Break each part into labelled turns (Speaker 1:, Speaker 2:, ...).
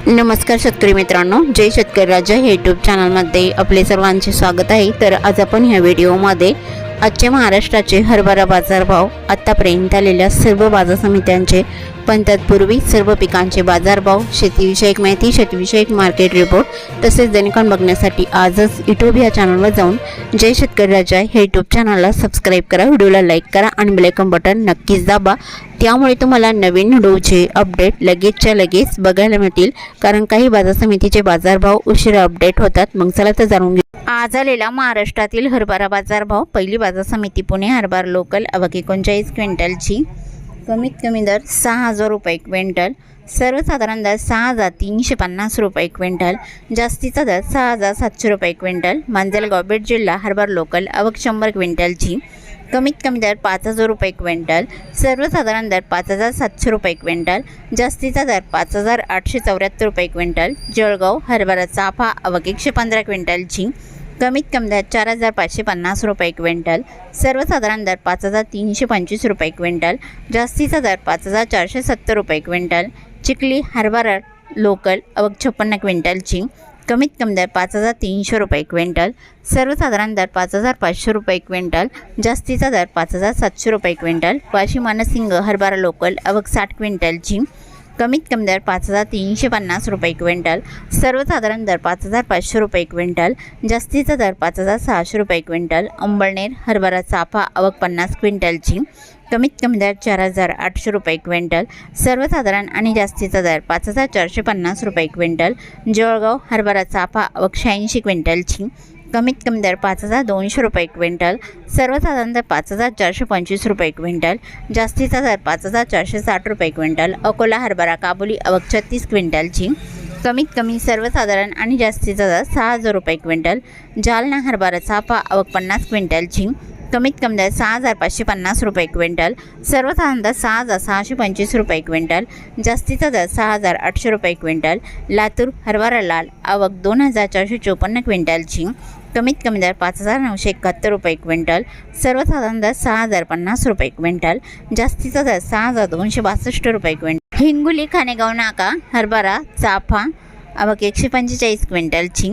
Speaker 1: नमस्कार शेतकरी मित्रांनो, जय शेतकरी राजा हे यूट्यूब चॅनलमध्ये आपले सर्वांचे स्वागत आहे। तर आज आपण ह्या व्हिडिओमध्ये आजचे महाराष्ट्राचे हरभरा बाजारभाव, आतापर्यंत आलेल्या सर्व बाजार समित्यांचे, पण तत्पूर्वी सर्व पिकांचे बाजारभाव, शेतीविषयक माहिती, शेतीविषयक मार्केट रिपोर्ट तसेच दैनिकांन बघण्यासाठी आजच यूट्यूब या चॅनलवर जाऊन जय शेतकरी राजा हे यूट्यूब चॅनलला सबस्क्राईब करा, व्हिडिओला लाईक करा आणि बेल आयकॉन बटन नक्कीच दाबा। त्यामुळे तुम्हाला नवीन व्हिडिओचे अपडेट लगेचच्या लगेच बघायला मिळतील, कारण काही बाजार समितीचे बाजारभाव उशिरा अपडेट होतात। मग चला तर जाणून घेऊ आज आलेला महाराष्ट्रातील हरभरा बाजारभाव। पहिली बाजार समिती पुणे, हरभरा लोकल आवक 39 क्विंटलची, कमीत कमी दर 6000 रुपये क्विंटल, सर्वसाधारण दर 6350 रुपये क्विंटल, जास्तीचा दर 6700 रुपये क्विंटल। मांजलगाव बीड जिल्हा हरभरा लोकल आवक 100 क्विंटलची, कमीत कमी दर 5000 रुपये क्विंटल, सर्वसाधारण दर 5700 रुपये क्विंटल, जास्तीचा दर 5874 रुपये क्विंटल। जळगाव हरभरा चाफा आवक 115 क्विंटलची, कमीत कमी दर 4550 रुपये क्विंटल, सर्वसाधारण दर 5325 रुपये क्विंटल, जास्तीचा दर 5470 रुपये क्विंटल। चिखली हरभरा लोकल आवक 56 क्विंटलची, कमीत कमी दर 5300 रुपये क्विंटल, सर्वसाधारण दर 5500 रुपये क्विंटल, जास्तीचा दर 5700 रुपये क्विंटल। वाशिम मानसिंग हरभरा लोकल आवक 60 क्विंटलची, कमीत कमी दर 5350 रुपये क्विंटल, सर्वसाधारण दर 5500 रुपये क्विंटल, जास्तीचा दर 5600 रुपये क्विंटल। अंबळनेर हरभरा चाफा आवक 50 क्विंटलची, कमीत कमी दर 4800 रुपये क्विंटल, सर्वसाधारण आणि जास्तीचा दर 5450 रुपये क्विंटल। जळगाव हरभरा चाफा आवक 86 क्विंटलची, कमीत कमी दर 5200 रुपये क्विंटल, सर्वसाधारण दर 5425 रुपये क्विंटल, जास्तीचा दर 5460 रुपये क्विंटल। अकोला हरभरा काबुली आवक 36 क्विंटलची, कमीत कमी सर्वसाधारण आणि जास्तीचा दर 6000 रुपये क्विंटल। जालना हरभरा चाफा आवक 50 क्विंटलची, कमीत कमी दर 6550 रुपये क्विंटल, सर्वसाधारण दर 6625 रुपये क्विंटल, जास्तीचा दर 6800 रुपये क्विंटल। लातूर हरभरा लाल आवक 2454 क्विंटलची, कमीत कमी दर 5971 रुपये क्विंटल, सर्वसाधारण दर 6050 रुपये क्विंटल, जास्तीचा दर 6262 रुपये क्विंटल। हिंगोली खानेगाव नाका हरभरा चाफा आवक 145 क्विंटलची,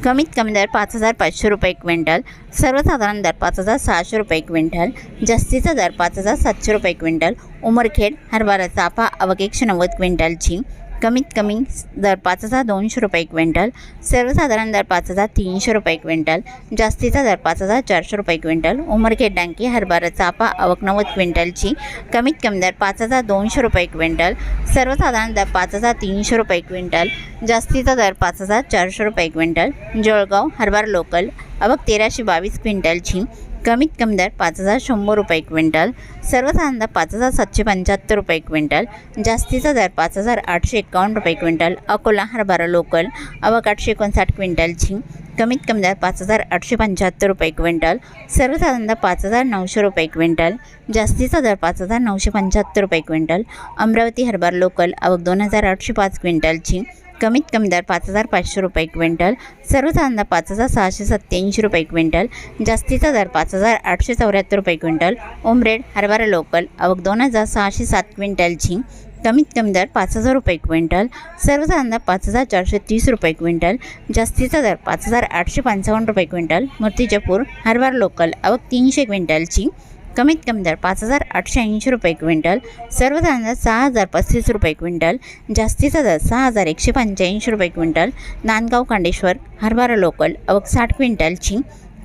Speaker 1: कमीत कमी दर 5500 रुपये क्विंटल, सर्वसाधारण दर 5600 रुपये क्विंटल, जास्तीचा दर 5700 रुपये क्विंटल। उमरखेड हरभरा चाफा आवक 190 क्विंटलची, कमीत कमी दर 5200 रुपये क्विंटल, सर्वसाधारण दर 5300 रुपये क्विंटल, जास्तीचा दर 5400 रुपये क्विंटल। उमरखेड डांगी हरभरा चाफा आवक 90 क्विंटलची, कमीत कमी दर 5200 रुपये क्विंटल, सर्वसाधारण दर 5300 रुपये क्विंटल, जास्तीचा दर 5400 रुपये क्विंटल। जळगाव हरभरा लोकल आवक 1322 क्विंटलची, कमीत कमी दर 5100 रुपये क्विंटल, सर्वसाधारण दर 5775 रुपये क्विंटल, जास्तीचा दर 5851 रुपये क्विंटल। अकोला हरभरा लोकल आवक 859 क्विंटलची, कमीत कमी दर 5875 रुपये क्विंटल, सर्वसाधारण दर 5900 रुपये क्विंटल, जास्तीचा दर 5975 रुपये क्विंटल। अमरावती हरभरा लोकल आवक 2805 क्विंटलची, कमीत कमी दर 5500 रुपये क्विंटल, सर्वसाधारण दर 5687 रुपये क्विंटल, जास्तीचा दर 5874 रुपये क्विंटल। उमरेड हरभरा लोकल आवक 2607 क्विंटलची, कमीत कमी दर 5000 रुपये क्विंटल, सर्वसाधारण दर 5430 रुपये क्विंटल, जास्तीचा दर 5855 रुपये क्विंटल। मूर्तिजापूर हरभरा लोकल आवक 300 क्विंटलची, कमीत कमी दर 5880 रुपये क्विंटल, सर्वसाधारण दर 6035 रुपये क्विंटल, जास्तीचा दर 6185 रुपये क्विंटल। नांदगाव कांडेश्वर हरभरा लोकल आवक 60 क्विंटलची,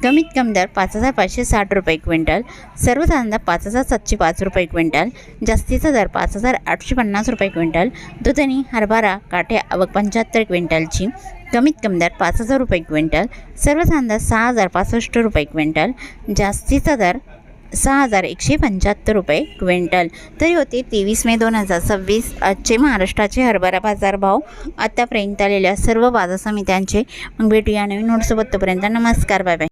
Speaker 1: कमीत कमी दर 5560 रुपये क्विंटल, सर्वसाधारण दर 5705 रुपये क्विंटल, जास्तीचा दर 5850 रुपये क्विंटल। दुधनी हरभरा काठ्या आवक 75 क्विंटलची, कमीत कमी दर 5000 रुपये क्विंटल, सर्वसाधारण दर 6065 रुपये क्विंटल, जास्तीचा दर 6175 रुपये क्विंटल। तरी होते 23 मे 2026 आजचे महाराष्ट्राचे हरभरा बाजारभाव, आतापर्यंत आलेल्या सर्व बाजार समित्यांचे। मग भेटूया नवीन नोटसोबत, तोपर्यंत नमस्कार, बाय बाय।